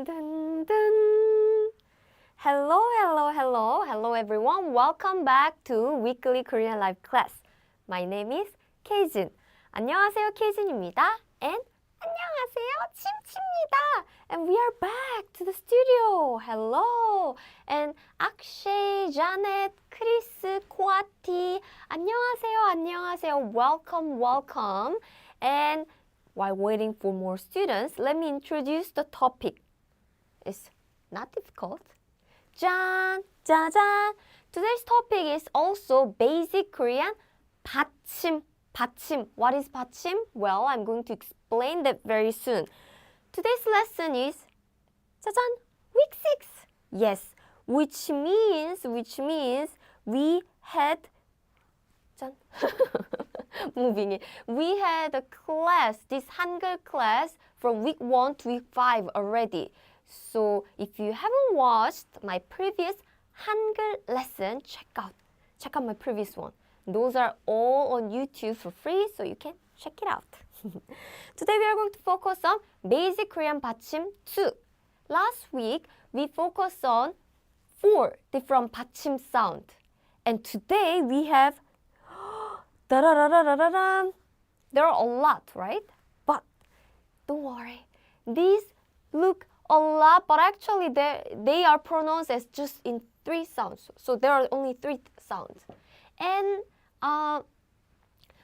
dun, dun. Hello everyone. Welcome back to Weekly Korean Live class. My name is Keijin. 안녕하세요, Keijin입니다. And 안녕하세요, 침치입니다. And we are back to the studio. Hello. And Akshay, Janet, Chris, Kwati. 안녕하세요. Welcome. And while waiting for more students, let me introduce the topic. It's not difficult. 짠! 짜잔! Today's topic is also basic Korean 받침. 받침. What is 받침? Well, I'm going to explain that very soon. Today's lesson is 짜잔! Week 6. Yes, which means we had 짠. Moving it. We had a class, this Hangul class from week 1 to week 5 already. So if you haven't watched my previous Hangul lesson, check out my previous one. Those are all on YouTube for free, so you can check it out. Today we are going to focus on basic Korean 받침 2. Last week we focused on 4 different 받침 sound. And today we have da-da-da-da-da-da. There are a lot, right? But don't worry. These look a lot, but actually they are pronounced as just in 3 sounds. So there are only 3 sounds. And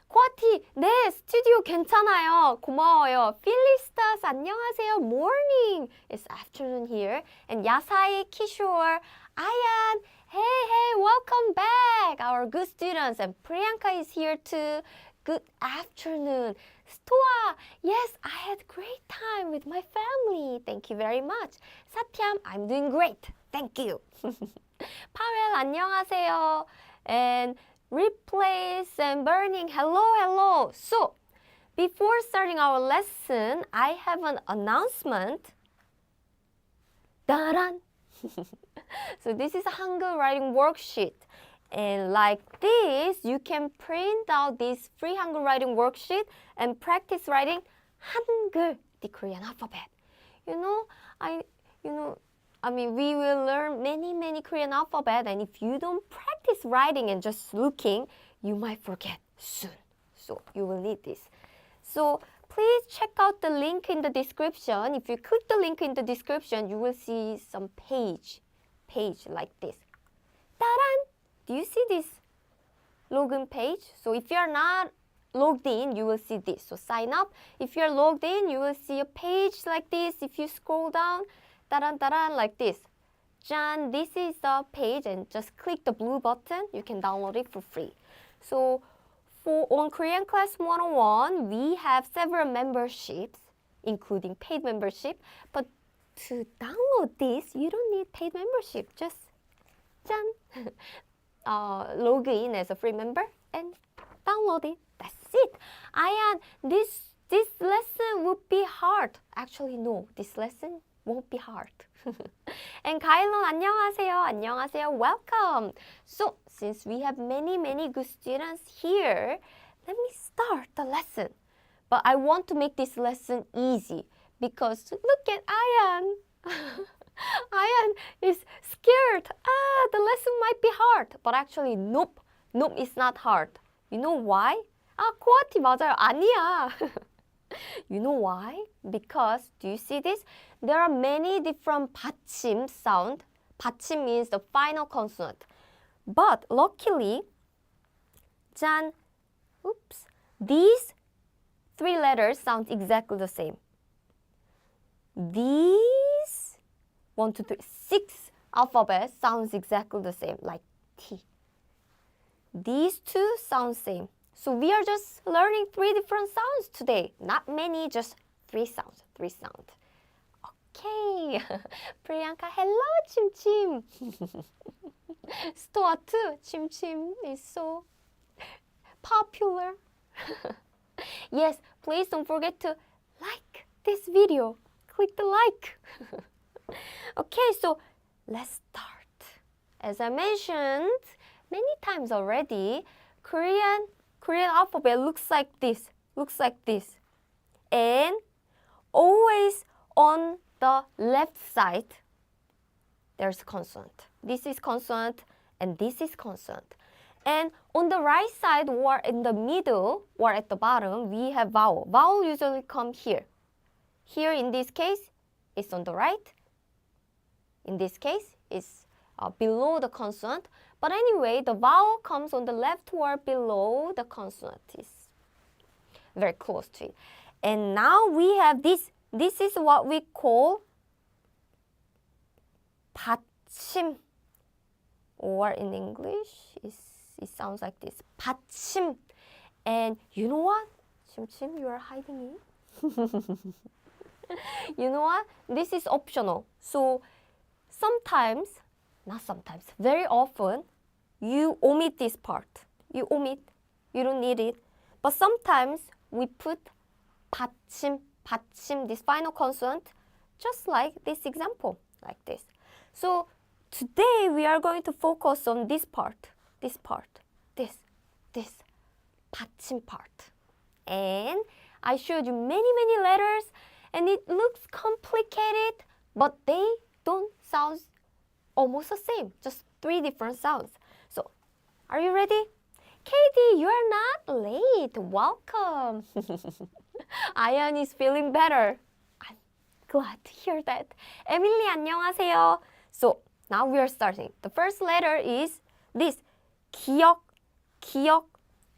코아티, 네, 스튜디오 괜찮아요. 고마워요. 필리스타스, 안녕하세요. Morning. It's afternoon here. And 야사이, 키쇼어, 아얀, hey, welcome back. Our good students. And Priyanka is here too. Good afternoon. Stoa, yes, I had great time with my family. Thank you very much. 사티암, I'm doing great. Thank you. 파웰, 안녕하세요. And replace and burning, hello. So, before starting our lesson, I have an announcement. Daran. So this is a Hangul writing worksheet. And like this, you can print out this free Hangul writing worksheet and practice writing Hangul, the Korean alphabet. We will learn many Korean alphabet, and if you don't practice writing and just looking, you might forget soon. So you will need this. So please check out the link in the description. If you click the link in the description, you will see some page like this. Taran! Do you see this login page? So if you are not logged in, you will see this. So sign up. If you are logged in, you will see a page like this. If you scroll down, taran like this. Jan, this is the page, and just click the blue button. You can download it for free. So on Korean Class 101, we have several memberships, including paid membership. But to download this, you don't need paid membership. Just jan. Log in as a free member and download it. That's it. Ayan, this lesson would be hard. Actually, no, this lesson won't be hard. And Kailon, 안녕하세요. Welcome. So, since we have many good students here, let me start the lesson. But I want to make this lesson easy because look at Ayan. Ayan is scared. The lesson might be hard. But actually, nope, it's not hard. You know why? 코아티 맞아요. 아니야. You know why? Because, do you see this? There are many different 받침 sound. 받침 means the final consonant. But luckily, these 3 letters sound exactly the same. These 1, 2, 3, 6 alphabet sounds exactly the same, like T. These 2 sound same. So we are just learning 3 different sounds today. Not many, just 3 sounds. Okay. Priyanka, hello, Chim. Stoa too. Chim is so popular. Yes, please don't forget to like this video. Click the like. Okay, so let's start. As I mentioned many times already, Korean alphabet looks like this. And always on the left side, there's consonant. This is consonant and this is consonant. And on the right side or in the middle or at the bottom, we have vowel. Vowel usually come here. Here in this case, it's on the right. In this case, it's below the consonant. But anyway, the vowel comes on the left or below the consonant. It's very close to it. And now we have this. This is what we call Batchim. Or in English, it sounds like this. Batchim. And you know what? Chim, you are hiding it. You know what? This is optional. So sometimes, not sometimes, very often, you omit this part. You omit. You don't need it. But sometimes we put Batchim, this final consonant, just like this example, like this. So today we are going to focus on this part, this Batchim part. And I showed you many letters, and it looks complicated, but they don't sound almost the same, just 3 different sounds. So, are you ready? Katie, you are not late. Welcome. Ayan is feeling better. I'm glad to hear that. Emily, 안녕하세요. So, now we are starting. The first letter is this, 기억.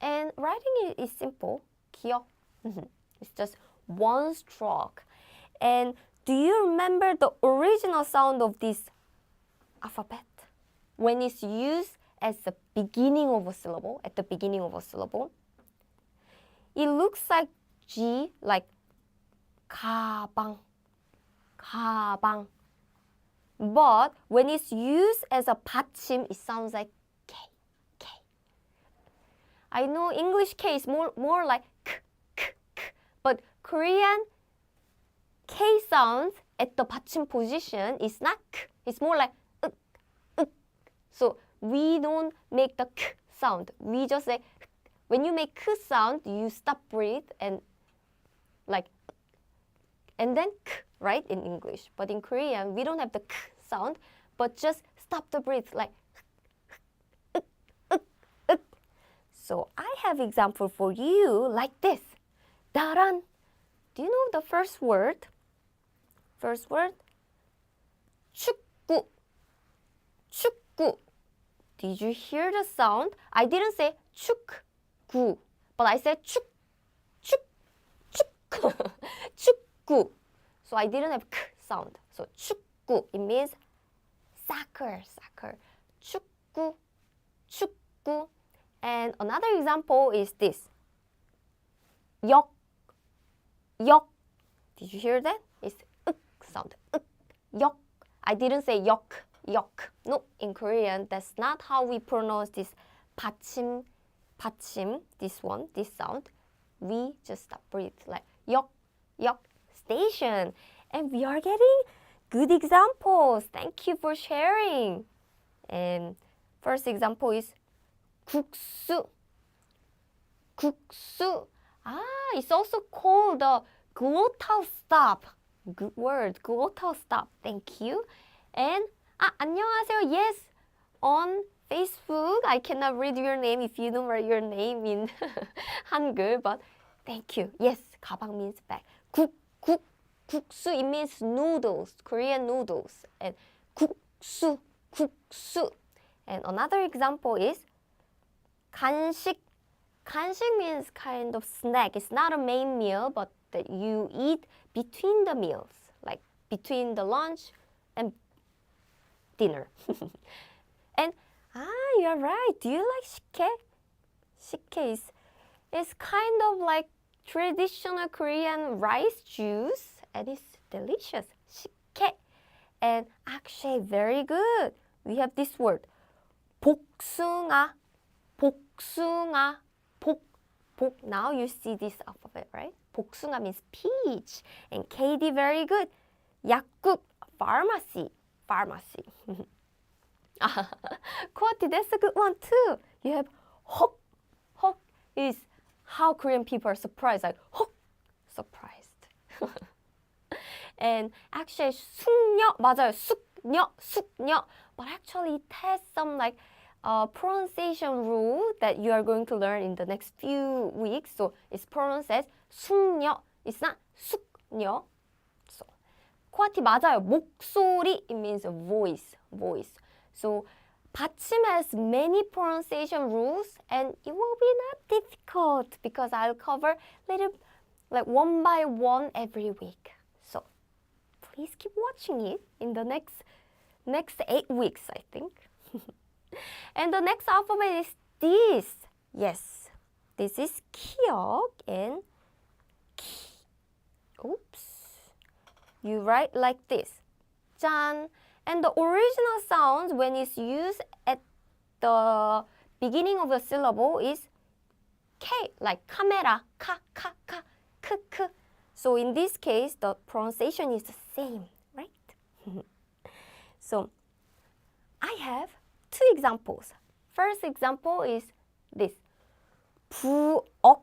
And writing it is simple. 기억. It's just one stroke. And do you remember the original sound of this alphabet? When it's used as the beginning of a syllable, at the beginning of a syllable, it looks like G, like 가방. But when it's used as a 받침, it sounds like K. I know English K is more like K. But Korean K sounds at the 받침 position is not K. It's more like uk. So we don't make the K sound. We just say, when you make K sound, you stop breathe and like, and then K, right, in English. But in Korean, we don't have the K sound, but just stop the breath like So I have example for you like this. 다란. Do you know the first word? First word? 축구. Did you hear the sound? I didn't say 축구, but I said 축. 축구. So I didn't have k sound. So 축구, it means soccer. 축구. And another example is this. 역. Did you hear that? It's uk sound. 역. I didn't say yok. No, in Korean, that's not how we pronounce this 받침, this sound. We just stop breathe like yok, station. And we are getting good examples. Thank you for sharing. And first example is 국수. It's also called the glottal stop. Good word, glottal stop. Thank you. And 안녕하세요. Yes, on Facebook, I cannot read your name if you don't write your name in Hangul, but thank you. Yes, 가방 means bag. 국수, it means noodles, Korean noodles. And 국수. And another example is 간식. 간식 means kind of snack. It's not a main meal, but that you eat between the meals, like between the lunch and dinner. And you're right. Do you like 식혜? 식혜 is kind of like traditional Korean rice juice, and it's delicious. 식혜. And actually very good. We have this word. 복숭아. Now you see this alphabet, right? 복숭아 means peach. And Katie, very good. 약국, pharmacy. Kwati, that's a good one too. You have hok. Hok is how Korean people are surprised, like hok, surprised. And actually 숙녀 맞아요. 숙녀. But actually it has some like pronunciation rule that you are going to learn in the next few weeks. So it's pronounced as 숙녀. It's not 숙녀. So 코아티 맞아요. 목소리, it means a voice. So Batchim has many pronunciation rules and it will be not difficult because I'll cover little like one by one every week. So please keep watching it in the next 8 weeks, I think. And the next alphabet is this. Yes, this is 기억 and 키. Oops. You write like this. 짠. And the original sounds when it's used at the beginning of the syllable is K, like camera, ka, k, k. So in this case, the pronunciation is the same, right? So I have 2 examples. First example is this. 부엌.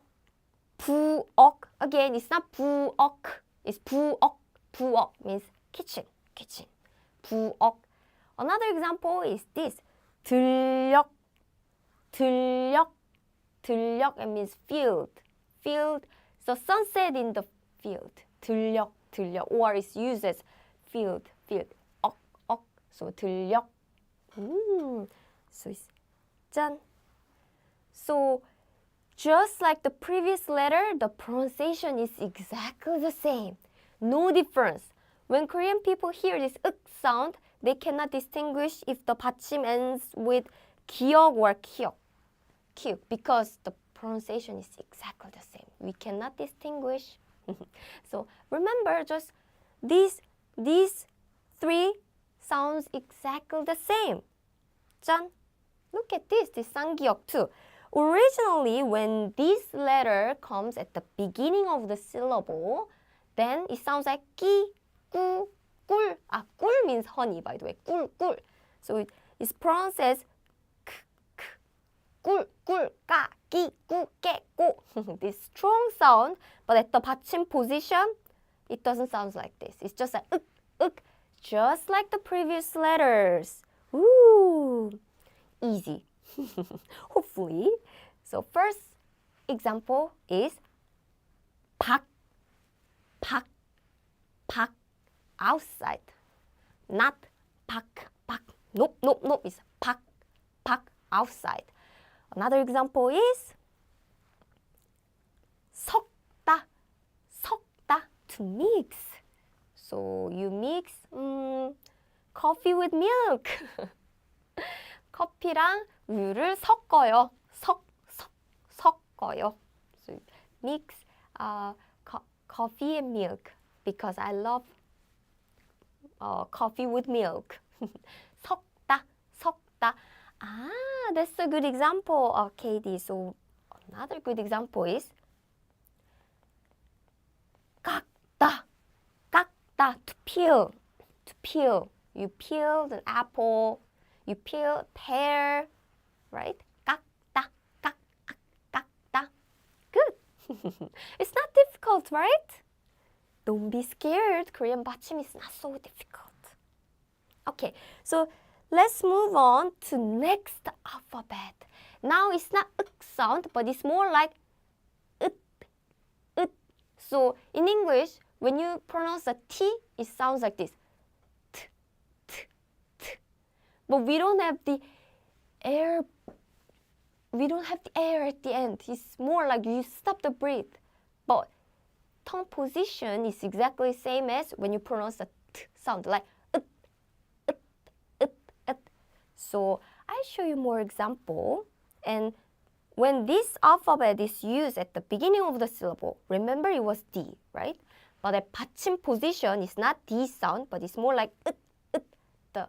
Again, it's not 부엌. It's 부엌. 부엌 means kitchen. 부엌. Another example is this. 들녘. It means field. So sunset in the field. 들녘. Or it's used as field. 억. So 들녘. So it's 짠. So just like the previous letter, the pronunciation is exactly the same. No difference. When Korean people hear this uk sound, they cannot distinguish if the 받침 ends with 기억 or 키역 because the pronunciation is exactly the same. We cannot distinguish. So remember, just these 3 sounds exactly the same. 짠. Look at this 쌍기역 too. Originally, when this letter comes at the beginning of the syllable, then it sounds like 끼, 꾸, 꿀. 꿀 means honey, by the way. 꿀. So it's pronounced as 꿀, 까, 끼, 꾸, 깨, 꼬. This strong sound, but at the 받침 position, it doesn't sound like this. It's just like uk, just like the previous letters. Ooh, easy. Hopefully. So first example is 밖. Outside. Not 밖. Nope. It's 밖. Outside. Another example is 섞다. To mix. So you mix coffee with milk. 커피랑 우유를 섞어요. 섞어요. So mix coffee and milk because I love coffee with milk. 섞다. That's a good example, Katie. So another good example is 깎다. To peel. You peel an apple. You peel pear, right? 깎다. Good. It's not difficult, right? Don't be scared. Korean 받침 is not so difficult. Okay, so let's move on to next alphabet. Now it's not uk sound, but it's more like ut. So in English, when you pronounce a T, it sounds like this. But we don't have the air. We don't have the air at the end. It's more like you stop the breath. But tongue position is exactly the same as when you pronounce the T sound, like ut. So I'll show you more example. And when this alphabet is used at the beginning of the syllable, remember it was D, right? But at 받침 position, it's not D sound, but it's more like ut. The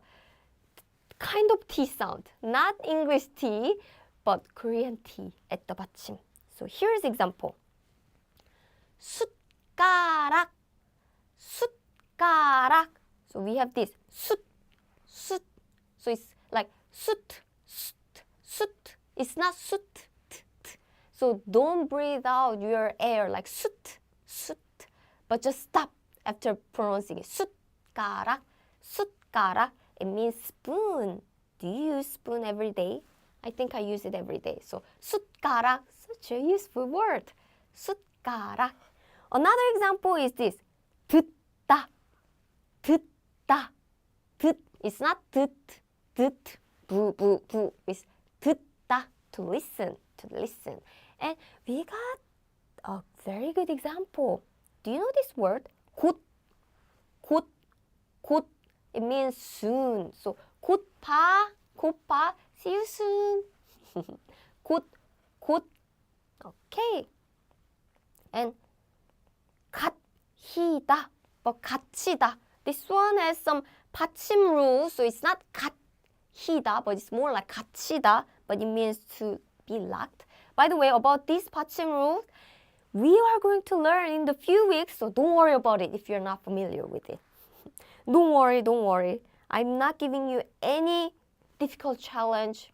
kind of T sound, not English T, but Korean T at the 받침. So here's example. 숟가락. So we have this 숫. So it's like 숫. It's not 숫. So don't breathe out your air like 숫. But just stop after pronouncing it. 숟가락, 숟가락. It means spoon. Do you use spoon every day? I think I use it every day. So 숟가락, such a useful word. 숟가락. Another example is this. 듣다, 듣다, 듣. It's not 듣, 듣, 부, 부, 부. It's 듣다, to listen, to listen. And we got a very good example. Do you know this word? 곧, 곧, 곧. It means soon. So 곧 봐, 곧 봐. See you soon. 곧, 곧. Okay. And 같이다, but 같이다. This one has some 받침 rules, so it's not 같이다, but it's more like 같이다, but it means to be locked. By the way, about this 받침 rule, we are going to learn in the few weeks, so don't worry about it if you're not familiar with it. Don't worry, don't worry. I'm not giving you any difficult challenge.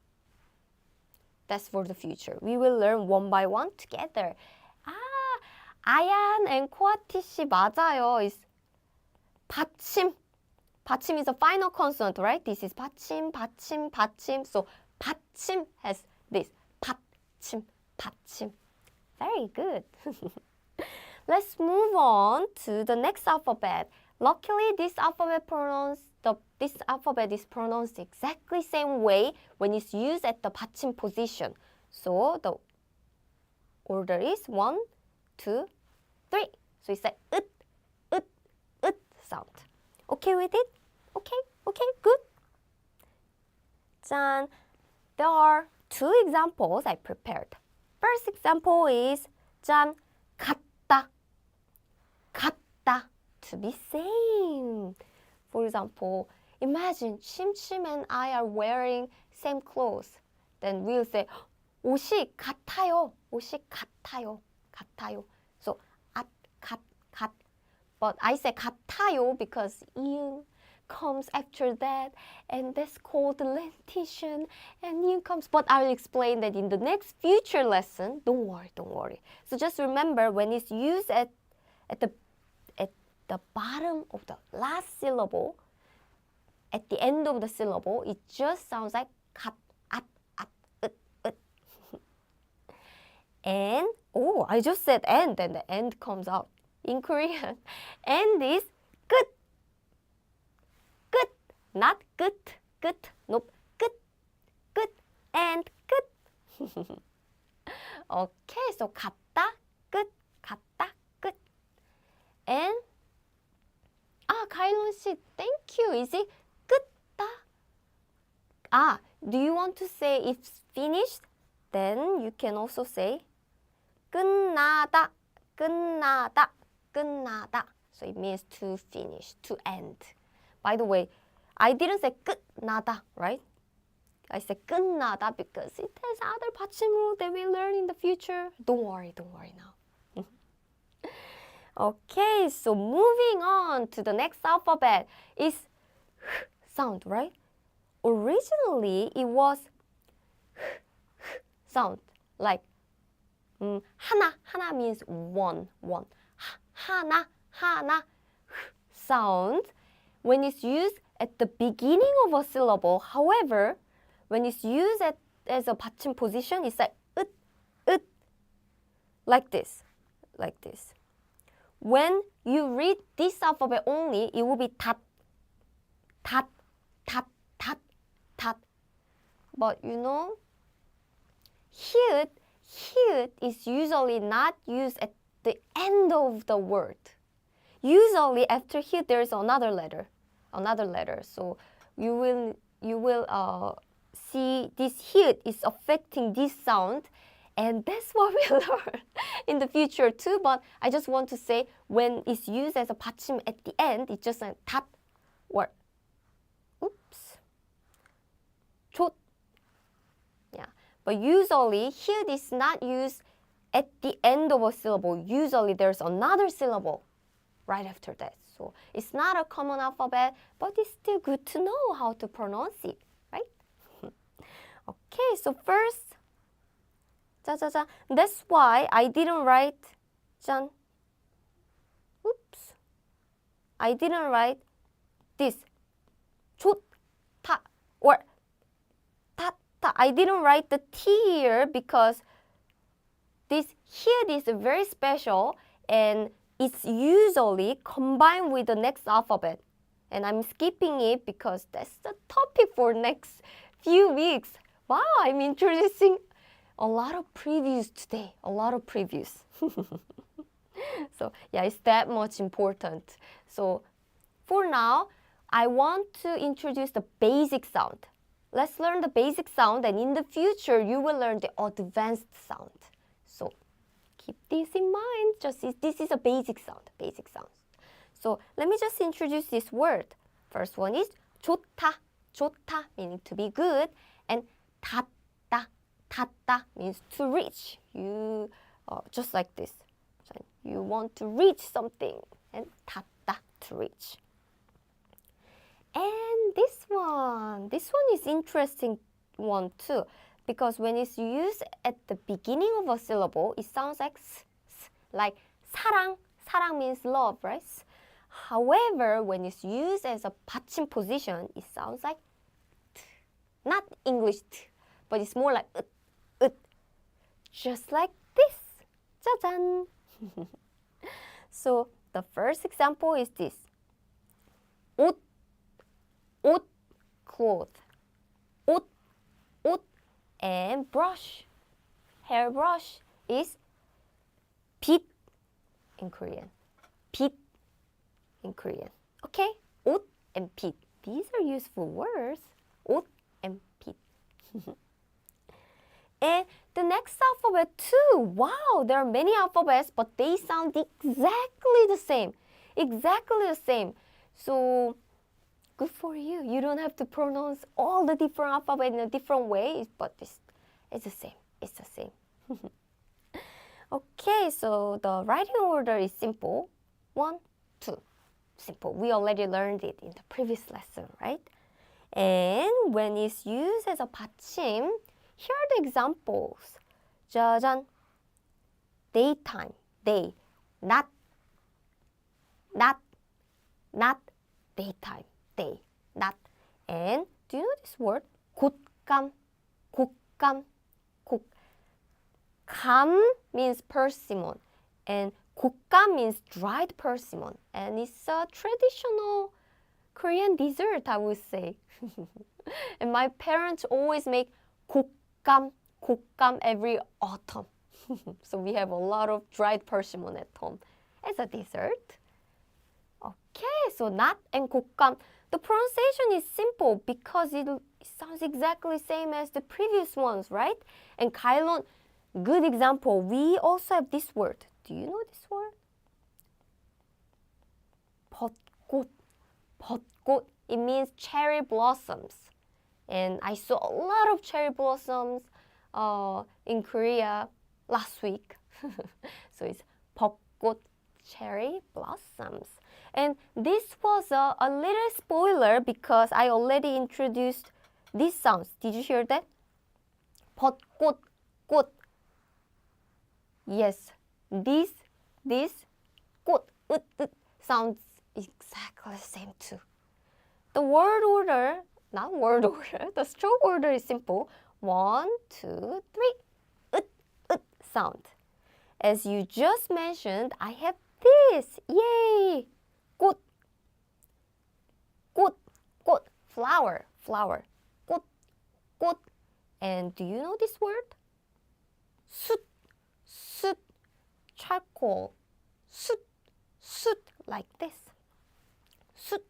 That's for the future. We will learn one by one together. 아얀 and 코아티 씨 맞아요. It's 받침. 받침 is a final consonant, right? This is 받침, 받침, 받침. So 받침 has this. 받침, 받침. Very good. Let's move on to the next alphabet. Luckily, this alphabet is pronounced exactly same way when it's used at the 받침 position. So the order is 1, 2, 3. So it's like ut sound. Okay with it? Okay, good. 짠. There are 2 examples I prepared. First example is 짠, 같다. 같다. To be same. For example, imagine Chim and I are wearing same clothes. Then we'll say 옷이 같아요. 옷이 같아요. 같아요. So 갓. But I say 같아요 because 이응 comes after that, and that's called lentition, and 이응 comes. But I'll explain that in the next future lesson. Don't worry. So just remember when it's used at the bottom of the last syllable, at the end of the syllable, it just sounds like 갓, 앗, 으. And, I just said and, then the end comes out. In Korean, and is 끝. 끝. Not 끝. Nope. 끝. And 끝. Okay, so 같다, 끝. 같다, 끝. And 가일론 씨, thank you. Is it 끝다? Do you want to say it's finished? Then you can also say 끝나다. So it means to finish, to end. By the way, I didn't say 끝나다, right? I said 끝나다 because it has other 받침 rule that we learn in the future. Don't worry now. Okay, so moving on to the next alphabet is sound, right? Originally, it was sound, like 하나 means one. 하나 sound when it's used at the beginning of a syllable. However, when it's used as a 받침 position, it's like 으, like this. When you read this alphabet only, it will be tat. But you know, here is usually not used at the end of the word. Usually after here there's another letter. So you will see this here is affecting this sound, and that's what we learn in the future too. But I just want to say when it's used as a 받침 at the end, it's just like tat or 조. Yeah, but usually here is not used at the end of a syllable. Usually there's another syllable right after that. So it's not a common alphabet, but it's still good to know how to pronounce it, right? Okay, so first, 짜자자. That's why I didn't write 짠. I didn't write this. 좋다 or 탔다. I didn't write the T here because this here is very special and it's usually combined with the next alphabet. And I'm skipping it because that's the topic for next few weeks. Wow, I'm introducing a lot of previews today. A lot of previews. So yeah, it's that much important. So for now, I want to introduce the basic sound. Let's learn the basic sound, and in the future, you will learn the advanced sound. So keep this in mind. Just this is a basic sound. Basic sound. So let me just introduce this word. First one is 좋다. 좋다 meaning to be good, and 닿다. 닿다 means to reach. You just like this. So you want to reach something, and 닿다 to reach. And this one is interesting one too, because when it's used at the beginning of a syllable, it sounds like like 사랑. 사랑 means love, right? However, when it's used as a 받침 position, it sounds like t. Not English t, but it's more like ut. Just like this. 짜잔. So the first example is this. 옷, cloth. 옷, and brush. Hairbrush is 빗 in Korean. 빗 in Korean. Okay? 옷 and 빗. These are useful words. 옷 and 빗. And the next alphabet too. Wow, there are many alphabets, but they sound exactly the same. Exactly the same. So good for you. You don't have to pronounce all the different alphabets in a different way, but it's the same. It's the same. Okay, so the writing order is simple. 1, 2. Simple. We already learned it in the previous lesson, right? And when it's used as a 받침, here are the examples. 짜잔. Daytime. Day. Not. Daytime. Day. Not. And do you know this word? 곶감. 감 means persimmon. And 곶감 means dried persimmon. And it's a traditional Korean dessert, I would say. And my parents always make 곶감 every autumn. So we have a lot of dried persimmon at home as a dessert. Okay, so not and 곶감. The pronunciation is simple because it sounds exactly the same as the previous ones, right? And 가일론, good example. We also have this word. Do you know this word? 벚꽃. It means cherry blossoms. And I saw a lot of cherry blossoms in Korea last week. So it's 벚꽃, cherry blossoms. And this was a little spoiler because I already introduced these sounds. Did you hear that? 벚꽃, 꽃. Yes, this 꽃, 으 sounds exactly the same too. The word order, not word order, the stroke order is simple. 1, 2, 3, 으 sound. As you just mentioned, I have this. Yay! 꽃, flower. 꽃. And do you know this word? 숯, charcoal. 숯, like this. 숯.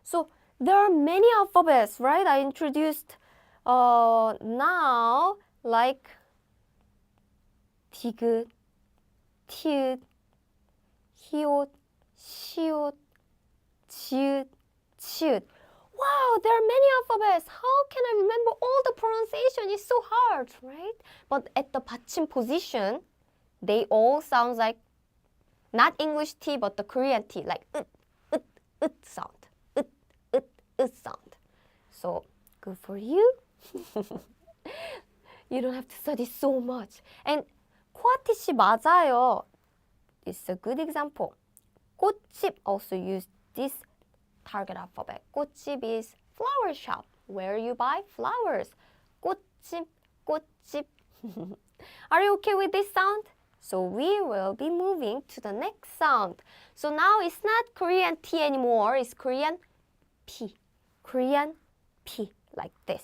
So there are many alphabets, right? I introduced now like 디귿, 티읕, 히읗, 시옷, 지읒, 치읓. Wow, there are many alphabets. How can I remember all the pronunciation? It's so hard, right? But at the 받침 position, they all sound like not English T, but the Korean T, like ut sound. Ut sound. So good for you. You don't have to study so much. And 코아티씨 맞아요. It's a good example. 꽃집 also use this target alphabet. 꽃집 is flower shop, where you buy flowers. 꽃집, 꽃집. Are you okay with this sound? So we will be moving to the next sound. So now it's not Korean T anymore, it's Korean P. Korean P, like this.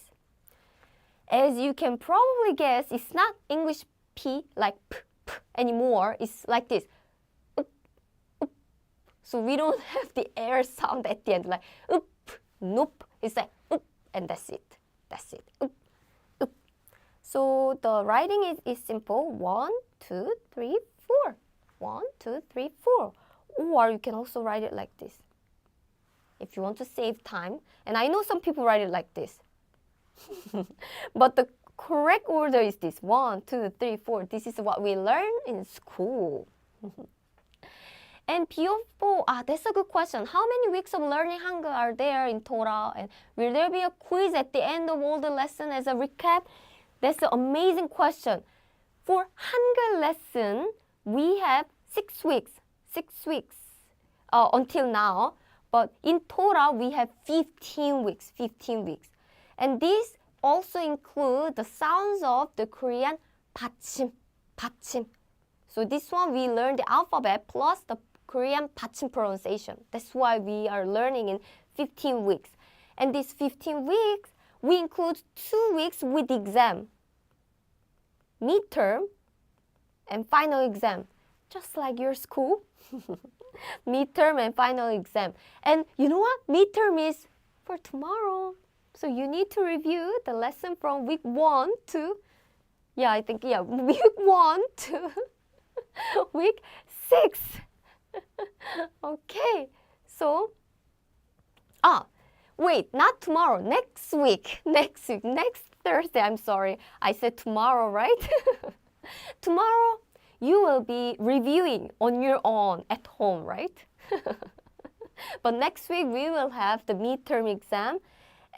As you can probably guess, it's not English P like P, P anymore. It's like this. Up, up. So we don't have the air sound at the end, like up, nope. It's like up, and that's it. That's it. Up, up. So the writing is simple. 1, 2, 3, 4. 1, 2, 3, 4. Or you can also write it like this if you want to save time. And I know some people write it like this. But the correct order is this. 1, 2, 3, 4. This is what we learn in school. And PO4, that's a good question. How many weeks of learning Hangul are there in total? And will there be a quiz at the end of all the lesson as a recap? That's an amazing question. For Hangul lesson, we have 6 weeks. 6 weeks until now. But in total, we have 15 weeks. 15 weeks. And these also include the sounds of the Korean Batchim. Batchim. So this one we learned the alphabet plus the Korean Batchim pronunciation. That's why we are learning in 15 weeks. And these 15 weeks, we include 2 weeks with exam. Midterm and final exam. Just like your school. Midterm and final exam. And you know what? Midterm is for tomorrow. So you need to review the lesson from week 1 to, week 1 to week 6. Okay, so, wait, not tomorrow, next week, next Thursday, I'm sorry. I said tomorrow, right? Tomorrow, you will be reviewing on your own at home, right? But next week, we will have the midterm exam.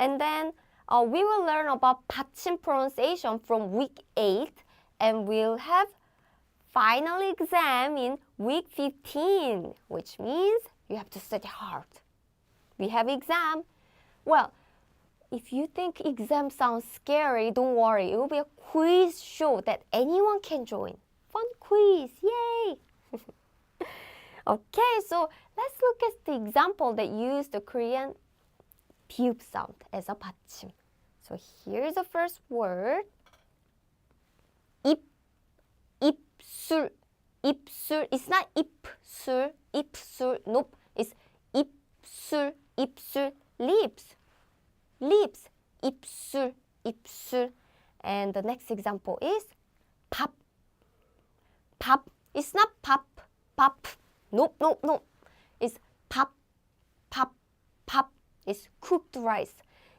And then we will learn about Batchim pronunciation from week 8. And we'll have final exam in week 15, which means you have to study hard. We have exam. Well, if you think exam sounds scary, don't worry. It will be a quiz show that anyone can join. Fun quiz, yay! Okay, so let's look at the example that used the Korean 비읍 sound as a 받침. So here's the first word. 입, 입술, 입술. It's not 입술, 입술. Nope. It's 입술, 입술. Lips, lips. 입술, 입술. And the next example is 밥, 밥. It's not 밥, 밥. Nope, nope, nope. It's 밥, 밥, 밥. It's cooked rice.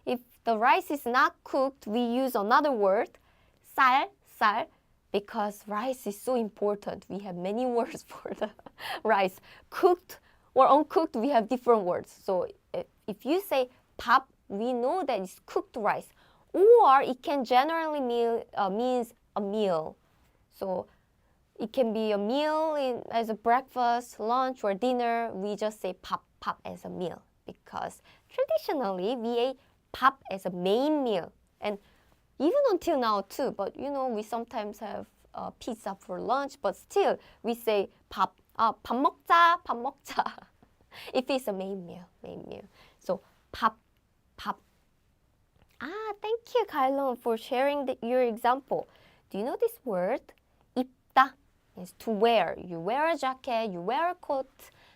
If the rice is not cooked, we use another word, 쌀, 쌀, because rice is so important. We have many words for the rice. Cooked or uncooked, we have different words. So if you say 밥, we know that it's cooked rice. Or it can generally means a meal. So it can be a meal as a breakfast, lunch, or dinner. We just say 밥, 밥 as a meal. Because traditionally, we ate 밥 as a main meal. And even until now too, but you know, we sometimes have pizza for lunch, but still we say 밥, 밥 먹자, 밥 먹자. If it's a main meal, So 밥, 밥. Thank you, Kailon, for sharing your example. Do you know this word? 입다 means to wear. You wear a jacket, you wear a coat.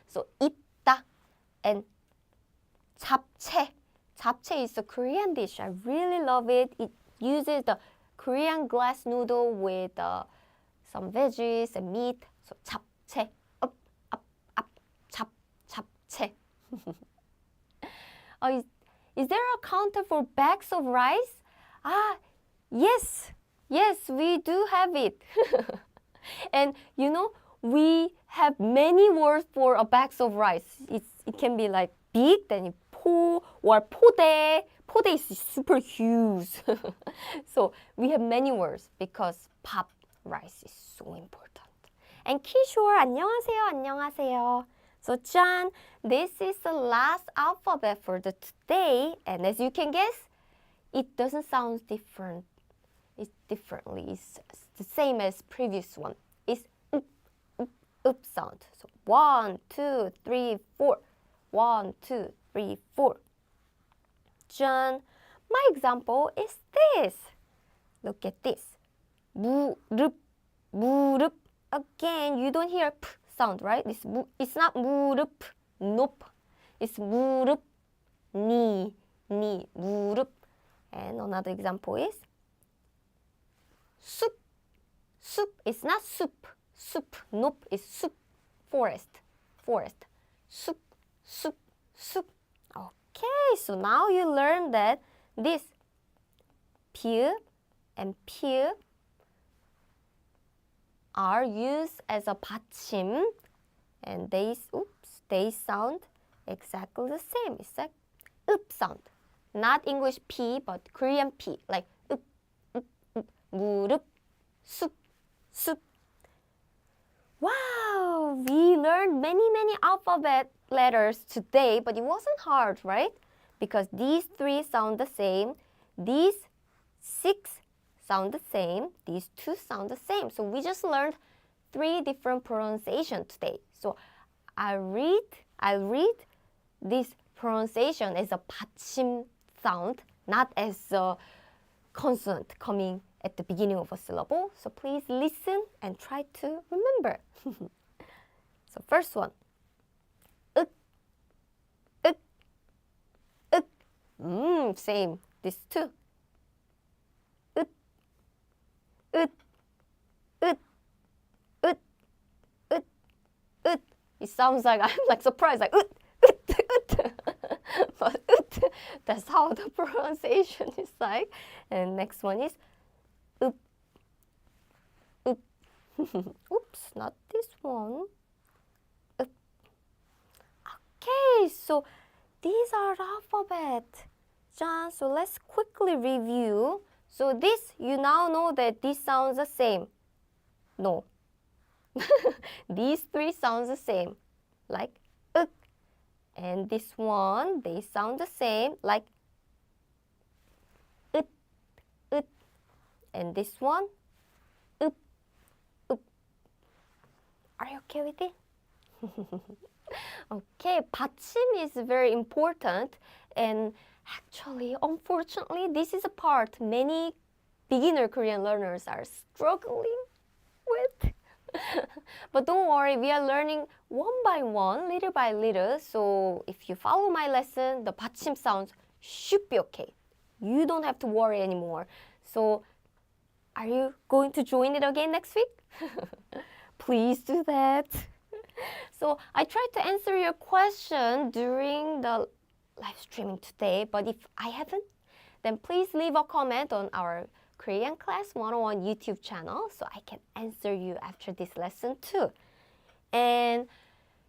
So 입다. And 잡채. 잡채 is a Korean dish. I really love it. It uses the Korean glass noodle with some veggies and meat. So 잡채. Up, up, up. 잡채. Is there a counter for bags of rice? Yes. Yes, we do have it. And you know, we have many words for a bags of rice. It can be like big, then 포 or 포대. 포대 is super huge. So we have many words because 밥, rice is so important. And Kishore, 안녕하세요, 안녕하세요. So John, this is the last alphabet for the today, and as you can guess, it doesn't sound different. It's differently. It's the same as previous one. It's up sound. So 1, 2, 3, 4. 1, 2, 3, 4. John, my example is this. Look at this. 무릎, 무릎. Again, you don't hear p sound, right? It's not 무릎, nope. It's 무릎, knee, 무릎. And another example is soup. Soup. It's not soup. Soup. Nope. It's soup. Forest. Soup. Okay, so now you learn that this p and p are used as a 받침, and they sound exactly the same. It's like up sound. Not English P, but Korean P, like up, 무릎, soup. Wow, we learned many alphabet letters today, but it wasn't hard, right? Because these 3 sound the same, these 6 sound the same, these 2 sound the same. So we just learned 3 different pronunciations today. So I'll read this pronunciation as a 받침 sound, not as a consonant coming at the beginning of a syllable. So please listen and try to remember. So first one. Same. This too. It sounds like I'm like surprised, like but that's how the pronunciation is like. And next one is up. Oops, not this one. Up. Okay, so these are the alphabet. John, so let's quickly review. So this, you now know that this sounds the same. No. These 3 sounds the same, like uk. And this one, they sound the same, like ut. And this one, up. Are you okay with it? Okay, 받침 is very important, and actually, unfortunately, this is a part many beginner Korean learners are struggling with. But don't worry, we are learning one by one, little by little. So if you follow my lesson, the 받침 sounds should be okay. You don't have to worry anymore. So are you going to join it again next week? Please do that. So I tried to answer your question during the live streaming today, but if I haven't, then please leave a comment on our Korean Class 101 YouTube channel so I can answer you after this lesson too. And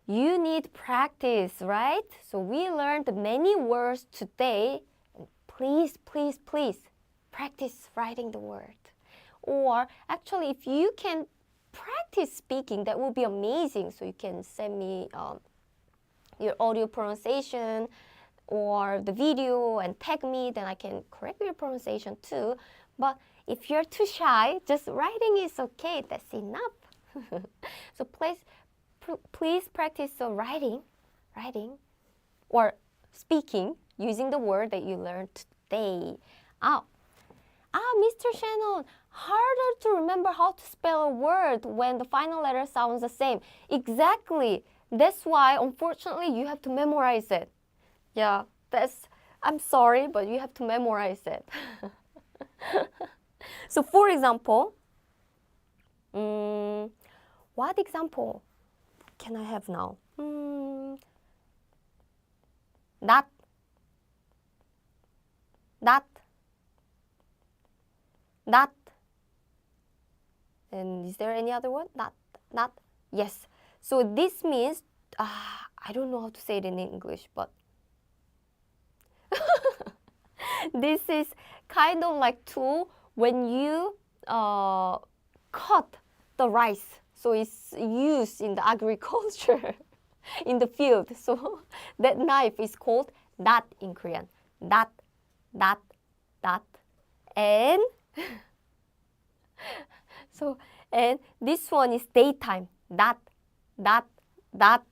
you need practice, right? So we learned many words today. Please practice writing the word. Or actually, if you can practice speaking, that would be amazing. So you can send me your audio pronunciation or the video and tag me, then I can correct your pronunciation too. But if you're too shy, just writing is okay. That's enough. So please practice writing or speaking using the word that you learned today. Mr. Shannon, harder to remember how to spell a word when the final letter sounds the same. Exactly. That's why, unfortunately, you have to memorize it. Yeah, I'm sorry, but you have to memorize it. So, for example, what example can I have now? Not. And is there any other one? Not. Yes. So this means, I don't know how to say it in English, but this is kind of like tool when you cut the rice. So it's used in the agriculture. in the field. So that knife is called dat in Korean. Dat, dat, dat. And so, and this one is daytime. Dat, dat, dat.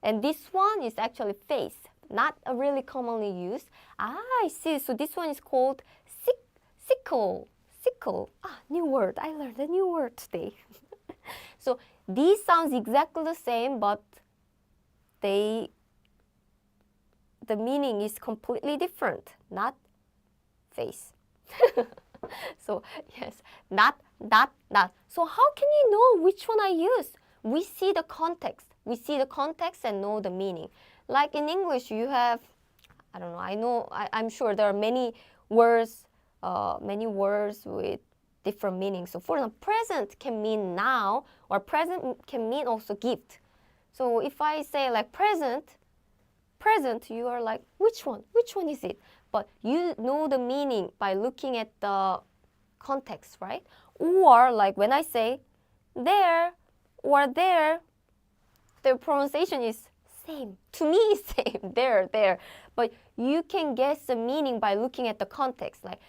And this one is actually face, not a really commonly used. Ah, I see. So this one is called sickle. Sickle. Ah, new word. I learned a new word today. So these sounds exactly the same, but the meaning is completely different. Not face. So yes, not. So how can you know which one I use? We see the context. We see the context and know the meaning. Like in English, you have, I don't know, I'm sure there are many words with different meanings. So for example, present can mean now, or present can mean also gift. So if I say like present, you are like, which one? Which one is it? But you know the meaning by looking at the context, right? Or like when I say there or there, the pronunciation is same. To me, it's same. There. But you can guess the meaning by looking at the context. Like,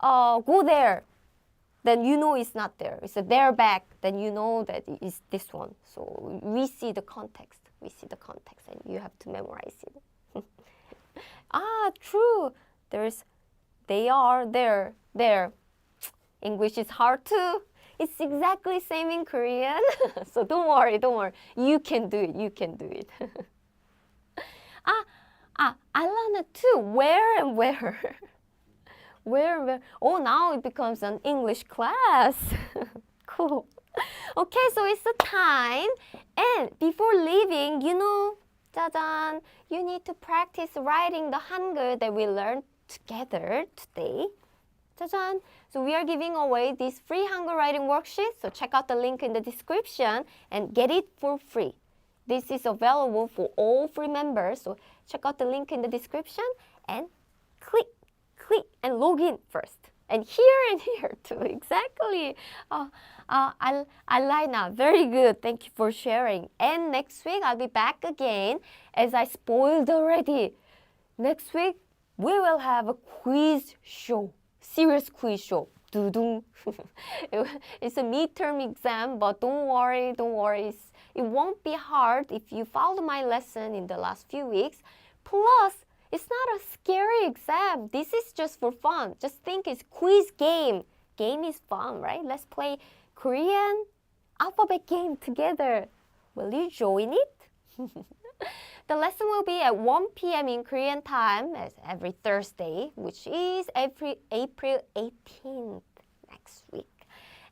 go there. Then you know it's not there. It's a there back. Then you know that it's this one. So we see the context. And you have to memorize it. Ah, true. They are there. English is hard too. It's exactly same in Korean. So don't worry. You can do it. Alana too. Where and where? Where? Oh, now it becomes an English class. Cool. Okay, so it's the time. And before leaving, 짜잔, you need to practice writing the Hangul that we learned together today. 짜잔. So we are giving away this free Hangul writing worksheet. So check out the link in the description and get it for free. This is available for all free members. So check out the link in the description and click and log in first. And here too. Exactly. Alina, very good. Thank you for sharing. And next week I'll be back again. As I spoiled already. Next week we will have a quiz show. Serious quiz show. Doo-doo. It's a midterm exam, but don't worry. It won't be hard if you followed my lesson in the last few weeks. Plus, it's not a scary exam. This is just for fun. Just think it's quiz game. Game is fun, right? Let's play Korean alphabet game together. Will you join it? The lesson will be at 1 p.m. in Korean time as every Thursday, which is April 18th next week.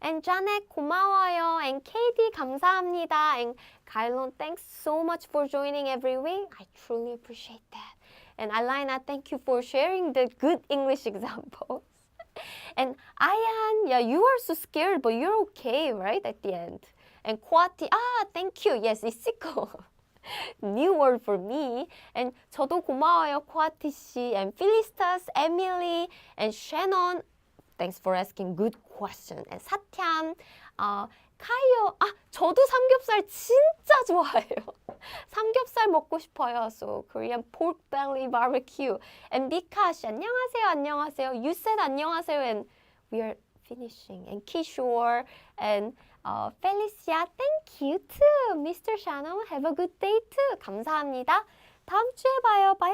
And Janet, 고마워요. And Katie, 감사합니다. And Kailon, thanks so much for joining every week. I truly appreciate that. And Alina, thank you for sharing the good English examples. And Ayan, yeah, you are so scared, but you're okay, right, at the end. And Kwati, thank you. Yes, it's sickle. New word for me. And 저도 고마워요, Kwati 씨. And Philistus, Emily, and Shannon. Thanks for asking good question. And 사티안, 카이오. 저도 삼겹살 진짜 좋아해요. 삼겹살 먹고 싶어요. So Korean pork belly barbecue. And Bikash, 안녕하세요. You said 안녕하세요, and we are finishing. And Kishore and Felicia, thank you too. Mr. Shannon, have a good day too. 감사합니다. 다음 주에 봐요. Bye.